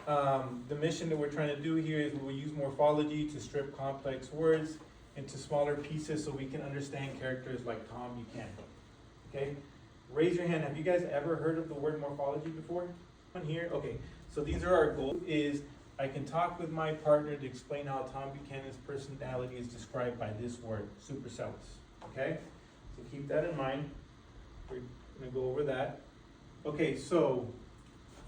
The mission that we're trying to do here is we'll use morphology to strip complex words into smaller pieces so we can understand characters like Tom Buchanan. Okay? Raise your hand. Have you guys ever heard of the word morphology before? On here? Okay. So these are our goals. Is I can talk with my partner to explain how Tom Buchanan's personality is described by this word, supercellus. Okay? So keep that in mind. We're going to go over that. Okay, so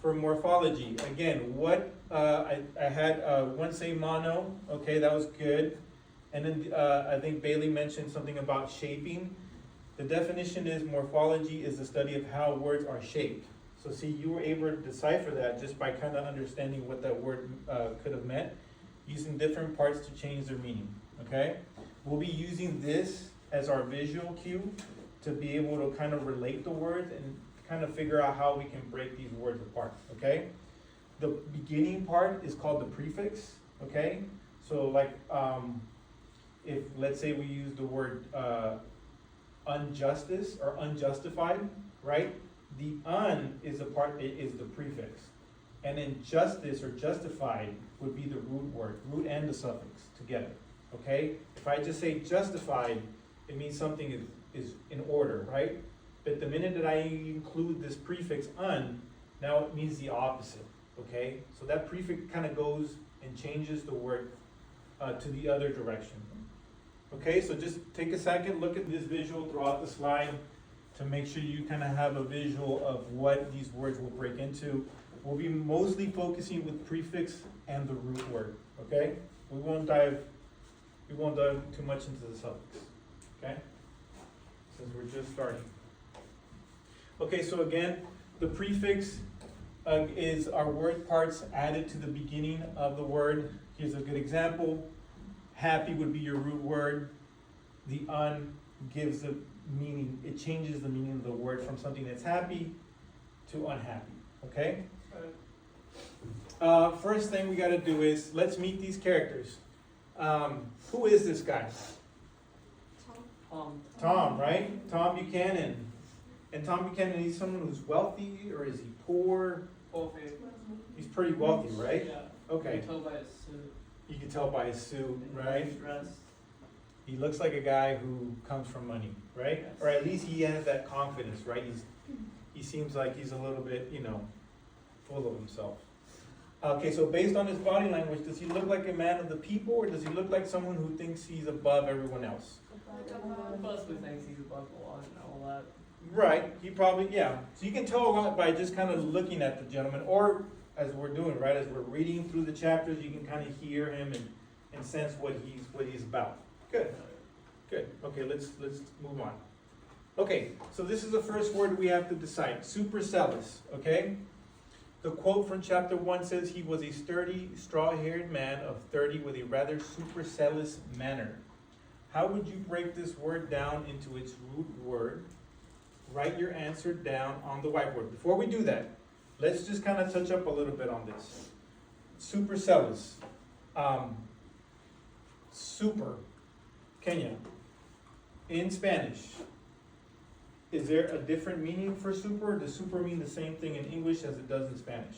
for morphology, again, what I had one say mono, okay, that was good. And then I think Bailey mentioned something about shaping. The definition is morphology is the study of how words are shaped. So see, you were able to decipher that just by kind of understanding what that word could have meant, using different parts to change their meaning, okay? We'll be using this as our visual cue to be able to kind of relate the words and kind of figure out how we can break these words apart, okay? The beginning part is called the prefix, okay? So like, if let's say we use the word injustice or unjustified, right? The un is the part, is the prefix. And then justice or justified would be the root word, root and the suffix together, okay? If I just say justified, it means something is in order, right? But the minute that I include this prefix un, now it means the opposite, okay? So that prefix kind of goes and changes the word to the other direction. Okay, so just take a second, look at this visual throughout the slide to make sure you kind of have a visual of what these words will break into. We'll be mostly focusing with prefix and the root word, okay? We won't dive too much into the suffix, okay? Since we're just starting. Okay, so again, the prefix is our word parts added to the beginning of the word. Here's a good example. Happy would be your root word. The un gives the meaning, it changes the meaning of the word from something that's happy to unhappy, okay? First thing we gotta do is, let's meet these characters. Who is this guy? Tom, right? Tom Buchanan. And Tom Buchanan, he's someone who's wealthy, or is he poor? Wealthy. He's pretty wealthy, right? Yeah. Okay. You can tell by his suit. You can tell by his suit, right? His dress. He looks like a guy who comes from money, right? Yes. Or at least he has that confidence, right? He seems like he's a little bit, full of himself. Okay, so based on his body language, does he look like a man of the people, or does he look like someone who thinks he's above everyone else? Possibly thinks he's above the law and all that. Right, he probably, yeah. So you can tell a lot by just kind of looking at the gentleman, or as we're doing, right, as we're reading through the chapters, you can kind of hear him and sense what he's about. Good, good. Okay, let's move on. Okay, so this is the first word we have to decide, supercellus, okay? The quote from chapter 1 says, he was a sturdy, straw-haired man of 30 with a rather supercellus manner. How would you break this word down into its root word? Write your answer down on the whiteboard. Before we do that, let's just kind of touch up a little bit on this. Supercellus. Super. Kenya. In Spanish, is there a different meaning for super? Or does super mean the same thing in English as it does in Spanish?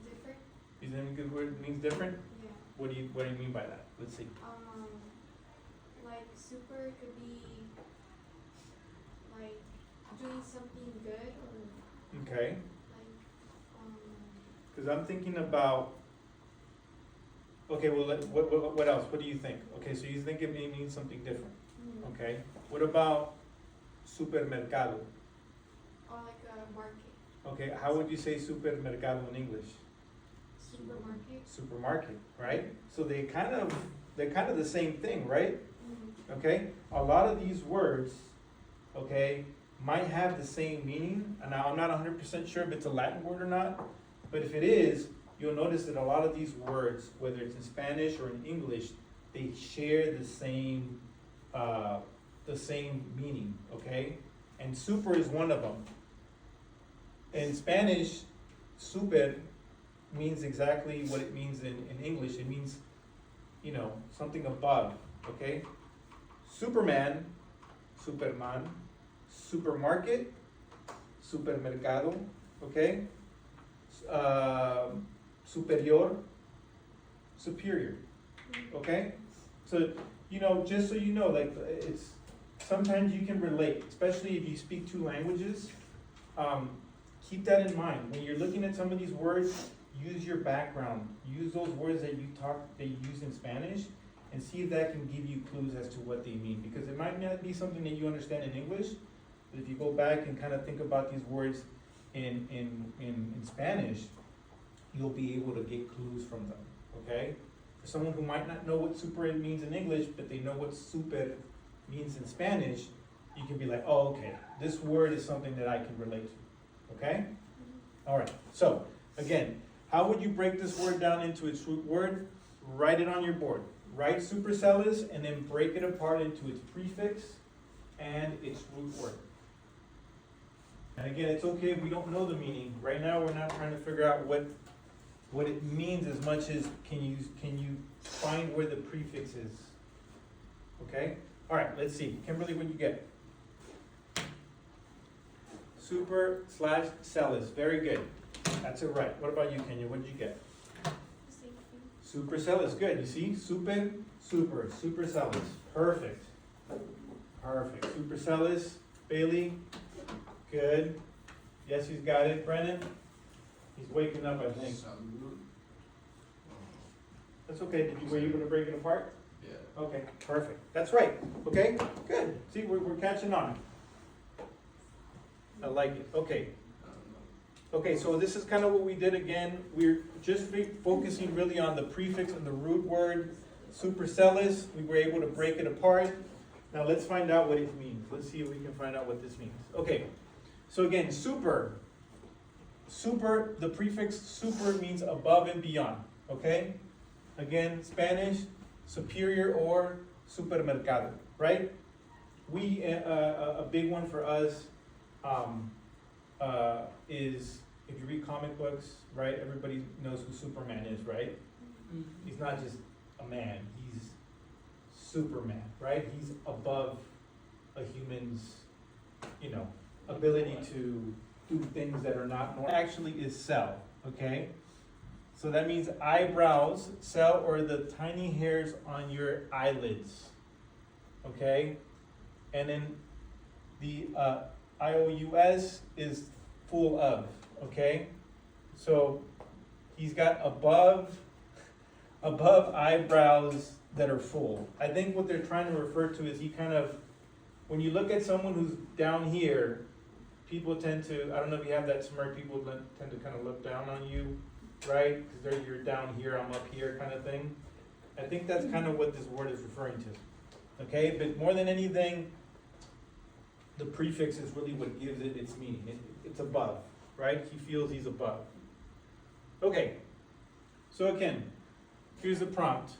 Different. Is there any good word that means different? Yeah. What do you mean by that? Let's see. Like super could be like doing something good or Okay. like Because I'm thinking about. Okay, well, what else? What do you think? Okay, so you think it may mean something different. Okay. What about supermercado? or like a market. Okay, how would you say supermercado in English? Supermarket. Supermarket, right? So they're kind of the same thing, right? Mm-hmm. Okay, a lot of these words, okay, might have the same meaning. And now I'm not 100% sure if it's a Latin word or not, but if it is, you'll notice that a lot of these words, whether it's in Spanish or in English, they share the same meaning, okay? And super is one of them. In Spanish, super means exactly what it means in English. It means, something above, okay? Superman, Superman, supermarket, supermercado, okay? superior, superior, okay? So, you know, just so you know, like, it's, sometimes you can relate, especially if you speak two languages. Keep that in mind. When you're looking at some of these words, use your background. Use those words that you use in Spanish, and see if that can give you clues as to what they mean. Because it might not be something that you understand in English, but if you go back and kind of think about these words in Spanish, you'll be able to get clues from them, okay? For someone who might not know what super means in English, but they know what super means in Spanish, you can be like, oh, okay, this word is something that I can relate to, okay? All right, so, again, how would you break this word down into its root word? Write it on your board. Write supercellus and then break it apart into its prefix and its root word. And again, it's okay if we don't know the meaning. Right now, we're not trying to figure out what it means as much as can you find where the prefix is. Okay? All right, let's see. Kimberly, what did you get? Super/cellus. Very good. That's it right. What about you, Kenya? What did you get? Supercellus. Good. You see? Supercellus. Perfect. Perfect. Supercellus. Bailey. Good. Yes, he's got it. Brennan. He's waking up, I think. That's okay. Were you going to break it apart? Yeah. Okay. Perfect. That's right. Okay. Good. See, we're catching on. I like it. Okay. Okay, so this is kind of what we did again. We're just focusing really on the prefix and the root word, supercellus. We were able to break it apart. Now let's find out what it means. Let's see if we can find out what this means. Okay, so again, super, the prefix super means above and beyond, okay? Again, Spanish, superior or supermercado, right? We, a big one for us is, if you read comic books, right, everybody knows who Superman is, right? He's not just a man, he's Superman, right? He's above a human's, ability to do things that are not normal. Actually is cell, okay? So that means eyebrows, cell, or the tiny hairs on your eyelids, okay? And then the IOUS is full of, okay? So he's got above eyebrows that are full. I think what they're trying to refer to is he kind of, when you look at someone who's down here, people tend to, I don't know if you have that smirk, people tend to kind of look down on you, right? Because you're down here, I'm up here kind of thing. I think that's kind of what this word is referring to, okay? But more than anything, the prefix is really what gives it its meaning. It's above, right? He feels he's above. Okay, so again, here's the prompt.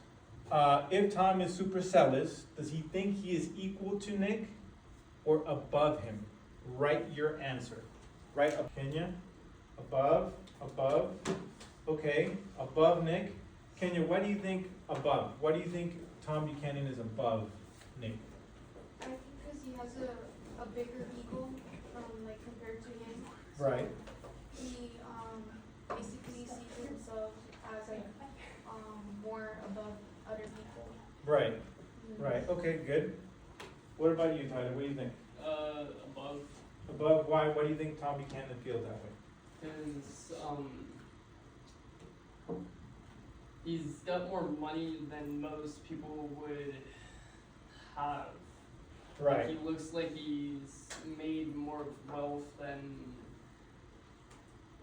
If Tom is supercellus, does he think he is equal to Nick or above him? Write your answer. Write up, Kenya. Above. Okay, above Nick. Kenya, why do you think above? Why do you think Tom Buchanan is above Nick? I think because he has a bigger ego compared to him. So Right. He basically sees himself as more above other people. Right. Right. Okay, good. What about you, Tyler? What do you think? Above, Above, why? Why do you think Tom Buchanan feels that way? because, he's got more money than most people would have. Right. Like, he looks like he's made more wealth than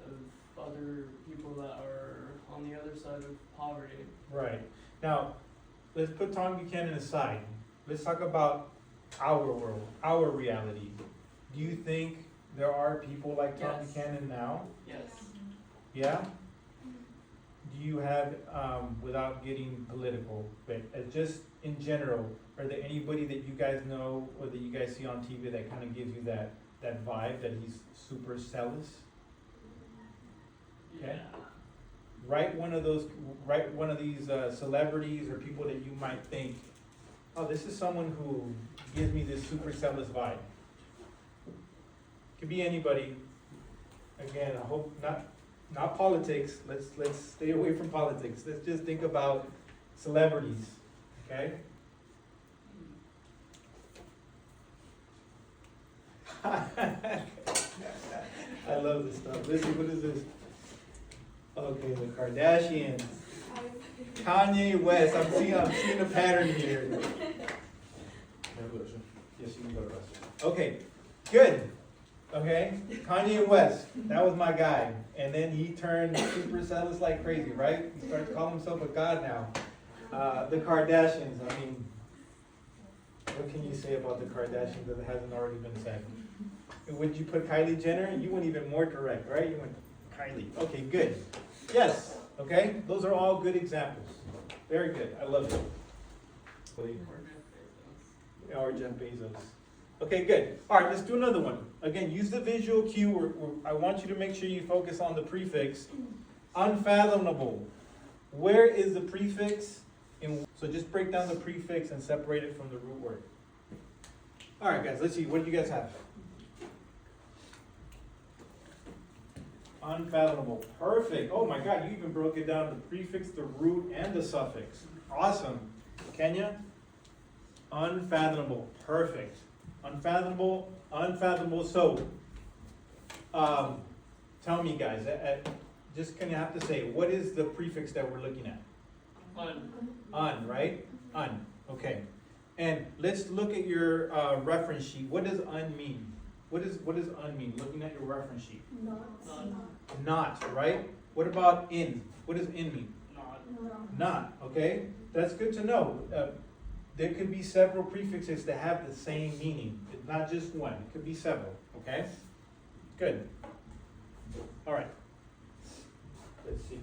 of other people that are on the other side of poverty. Right. Now, let's put Tom Buchanan aside. Let's talk about our world, our reality. Do you think there are people like Tom Yes. Buchanan now? Yes. Yeah? Do you have, without getting political, but just in general, are there anybody that you guys know or that you guys see on TV that kind of gives you that vibe that he's supercellus? Okay. Yeah. Write one of these celebrities or people that you might think, oh, this is someone who gives me this supercellus vibe. Could be anybody. Again, I hope not. not politics, let's stay away from politics, let's just think about celebrities, okay? I love this stuff. Listen, what is this? Okay, the Kardashians. Kanye West. I'm seeing a pattern here. Yes, you can go to rest. Okay, good. Okay, Kanye West. That was my guy. And then he turned super zealous like crazy, right? He started calling himself a god now. The Kardashians. I mean, what can you say about the Kardashians that hasn't already been said? Would you put Kylie Jenner? You went even more direct, right? You went Kylie. Okay, good. Yes. Okay, those are all good examples. Very good. I love it. Or Jeff Bezos. Okay, good. All right, let's do another one. Again, use the visual cue. I want you to make sure you focus on the prefix. Unfathomable. Where is the prefix? So just break down the prefix and separate it from the root word. All right, guys, let's see. What do you guys have? Unfathomable. Perfect. Oh my God, you even broke it down, the prefix, the root, and the suffix. Awesome. Kenya? Unfathomable. Perfect. Unfathomable. Unfathomable. So, tell me guys, just kind of have to say, what is the prefix that we're looking at? Un, right? Un. Okay. And let's look at your reference sheet. What does un mean? What does un mean? Looking at your reference sheet. Not, right? What about in? What does in mean? Not, okay? That's good to know. There could be several prefixes that have the same meaning. It's not just one. It could be several, okay? Good. All right. Let's see.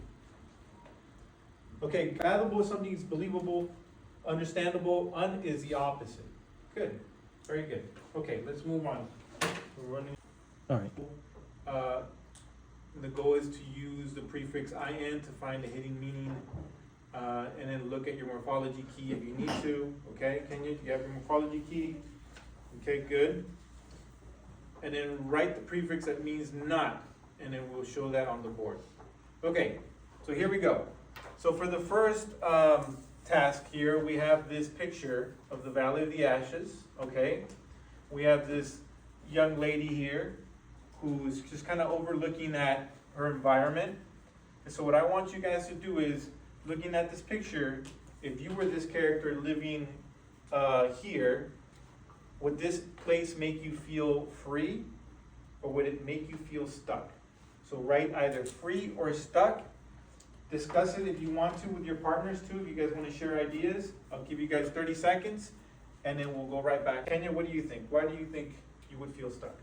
Okay, fathomable is something that's believable, understandable. Un is the opposite. Good. Very good. Okay, let's move on. We're running. All right. The goal is to use the prefix in to find the hidden meaning, and then look at your morphology key if you need to. Okay, Kenya, do you have your morphology key? Okay, good. And then write the prefix that means not, and then we'll show that on the board. Okay, so here we go. So for the first task here, we have this picture of the Valley of the Ashes. Okay, we have this young lady here who's just kind of overlooking at her environment. And so what I want you guys to do is, looking at this picture, if you were this character living here, would this place make you feel free, or would it make you feel stuck? So write either free or stuck. Discuss it if you want to with your partners too, if you guys want to share ideas. I'll give you guys 30 seconds, and then we'll go right back. Kenya, what do you think? Why do you think you would feel stuck?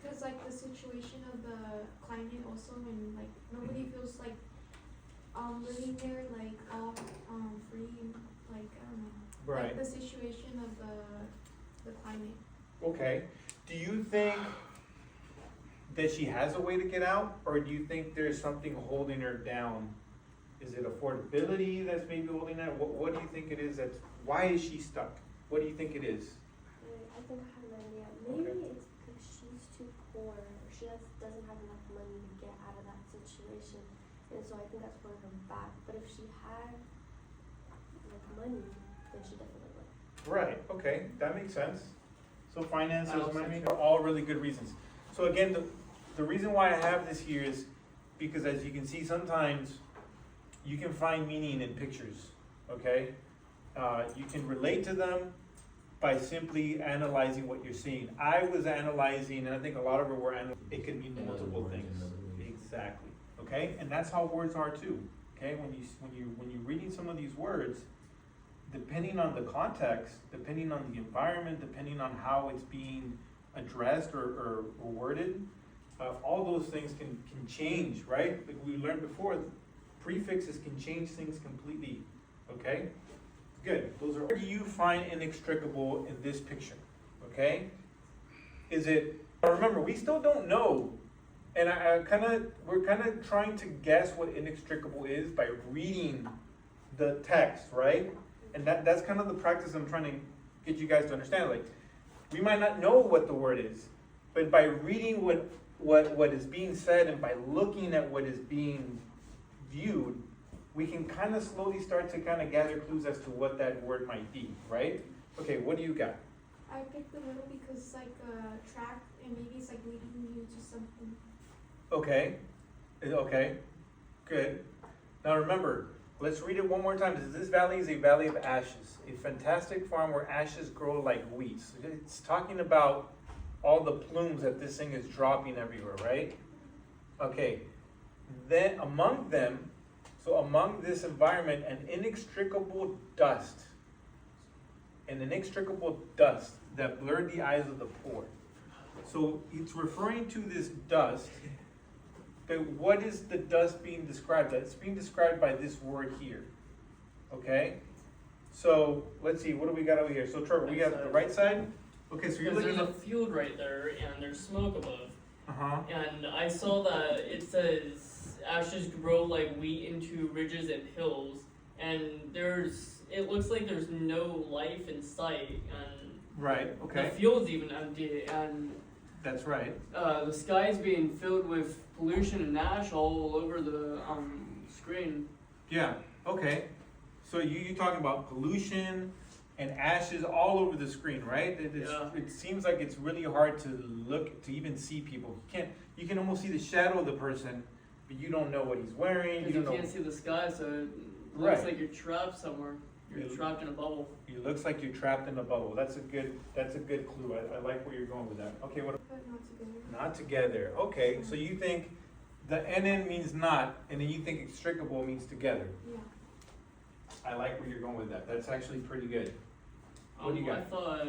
Because like the situation of the climate also, and like nobody feels like living there like all free, like I don't know. Right. Like the situation of the climate. Okay. Do you think that she has a way to get out, or do you think there's something holding her down? Is it affordability that's maybe holding her? What do you think it is? Why is she stuck? What do you think it is? I think I have an idea. Maybe Okay. it's because she's too poor, or she doesn't have enough money to get out of that situation, and so I think that's holding her back. But if she had like money, then she definitely would. Right, okay, that makes sense. So finances, I also money, think- are all really good reasons. So again, the reason why I have this here is because, as you can see, sometimes you can find meaning in pictures, okay? You can relate to them by simply analyzing what you're seeing. I was analyzing, and I think a lot of it were it could mean multiple things. Exactly, okay? And that's how words are too, okay? When you're reading some of these words, depending on the context, depending on the environment, depending on how it's being addressed or worded, all those things can change, right? Like we learned before, prefixes can change things completely, okay? Good, where do you find inextricable in this picture, okay? Is it, remember, we still don't know, and we're kind of trying to guess what inextricable is by reading the text, right? And that's kind of the practice I'm trying to get you guys to understand. Like, we might not know what the word is, but by reading what what is being said, and by looking at what is being viewed, we can kind of slowly start to kind of gather clues as to what that word might be, right? Okay, what do you got? I picked the middle because it's like a track and maybe it's like leading you to something. Okay, okay, good. Now remember, let's read it one more time. This valley is a valley of ashes, a fantastic farm where ashes grow like weeds. It's talking about all the plumes that this thing is dropping everywhere, right? Okay, then among them, so among this environment, an inextricable dust that blurred the eyes of the poor. So it's referring to this dust, but what is the dust being described as? It's being described by this word here, okay? So let's see, what do we got over here? So Trevor, we got the right side? Okay, so you're Because looking there's at, a field right there, and there's smoke above. uh-huh, And I saw that it says ashes grow like wheat into ridges and hills, and it looks like there's no life in sight, and right, the okay, field's even empty, and that's right. the sky's being filled with pollution and ash all over the screen. Yeah, okay. So you're talking about pollution and ashes all over the screen, right? Yeah. It seems like it's really hard to look, to even see people. You can almost see the shadow of the person, but you don't know what he's wearing, Because you you don't know. can't see the sky, so it looks Right. like you're trapped somewhere. You're Yeah. trapped in a bubble. It looks like you're trapped in a bubble. That's a good clue. I like where you're going with that. Okay, what? But not together. Not together. Okay, so you think the NN means not, and then you think extricable means together. Yeah. I like where you're going with that. That's actually pretty good. What do you got? I thought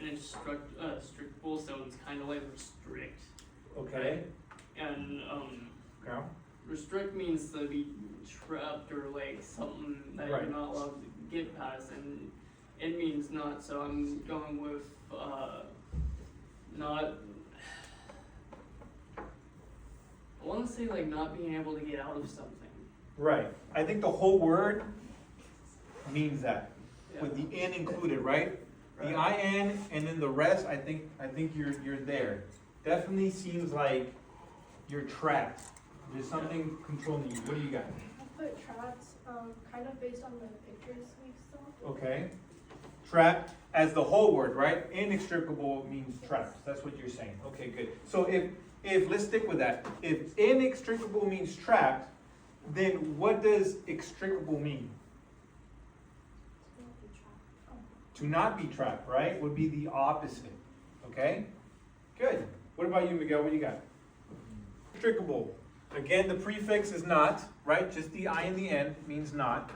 inextricable sounds kind of like restrict. Okay. And Okay. restrict means to be trapped or like something that Right. you're not allowed to get past, and it means not. So I'm going with not. I want to say like not being able to get out of something. Right. I think the whole word means that, Yeah. with the N included, right? The IN and then the rest, I think you're there. Definitely seems like you're trapped. There's something controlling you. What do you got? I put trapped, kind of based on the pictures we saw. Okay. Trapped as the whole word, right? Inextricable means trapped. That's what you're saying. Okay, good. So if let's stick with that. If inextricable means trapped, then what does extricable mean? To not be trapped, right? Would be the opposite. Okay? Good. What about you, Miguel? What do you got? Extricable. Again, the prefix is not, right? Just the I in the end means not.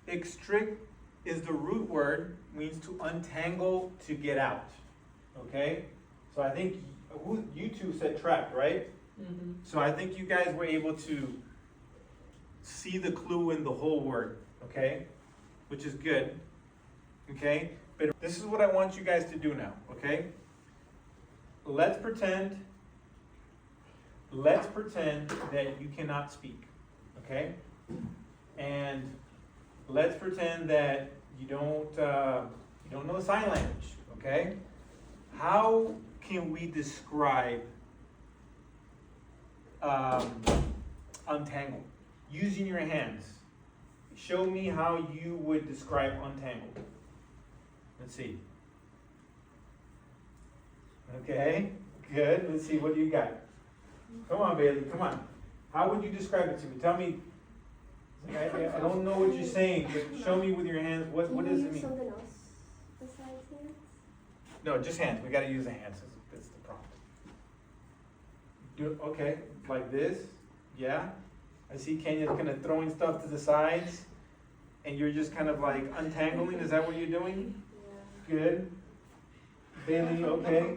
Extrict is the root word, means to untangle, to get out. Okay? So I think you two said trapped, right? Mm-hmm. So I think you guys were able to see the clue in the whole word, okay? Which is good, okay? But this is what I want you guys to do now, okay? Let's pretend that you cannot speak, okay? And let's pretend that you don't know sign language, okay? How can we describe untangle? Using your hands. Show me how you would describe untangle. Let's see. Okay, good. Let's see, what do you got? Come on, Bailey, come on. How would you describe it to me? Tell me. I don't know what you're saying, but show me with your hands. What does it mean? Something else besides hands? No, just hands. We gotta use the hands. That's the prompt. Okay, like this. Yeah. I see Kenya's kind of throwing stuff to the sides, and you're just kind of like untangling. Is that what you're doing? Yeah. Good. Bailey, okay.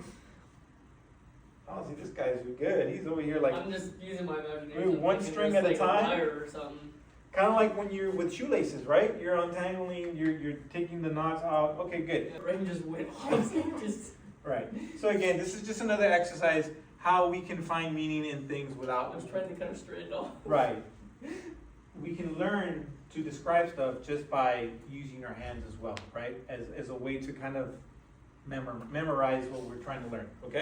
Oh, see, this guy's good. He's over here like, I'm just using my imagination. Wait, one thinking string it's at a like time? wire or something. kind of like when you're with shoelaces, right? You're untangling, you're taking the knots out. Okay, good. My brain just went off. Just Right. So again, this is just another exercise, how we can find meaning in things I without, was trying to kind of straighten it off. right. We can learn to describe stuff just by using our hands as well, right? As a way to kind of memorize what we're trying to learn, okay?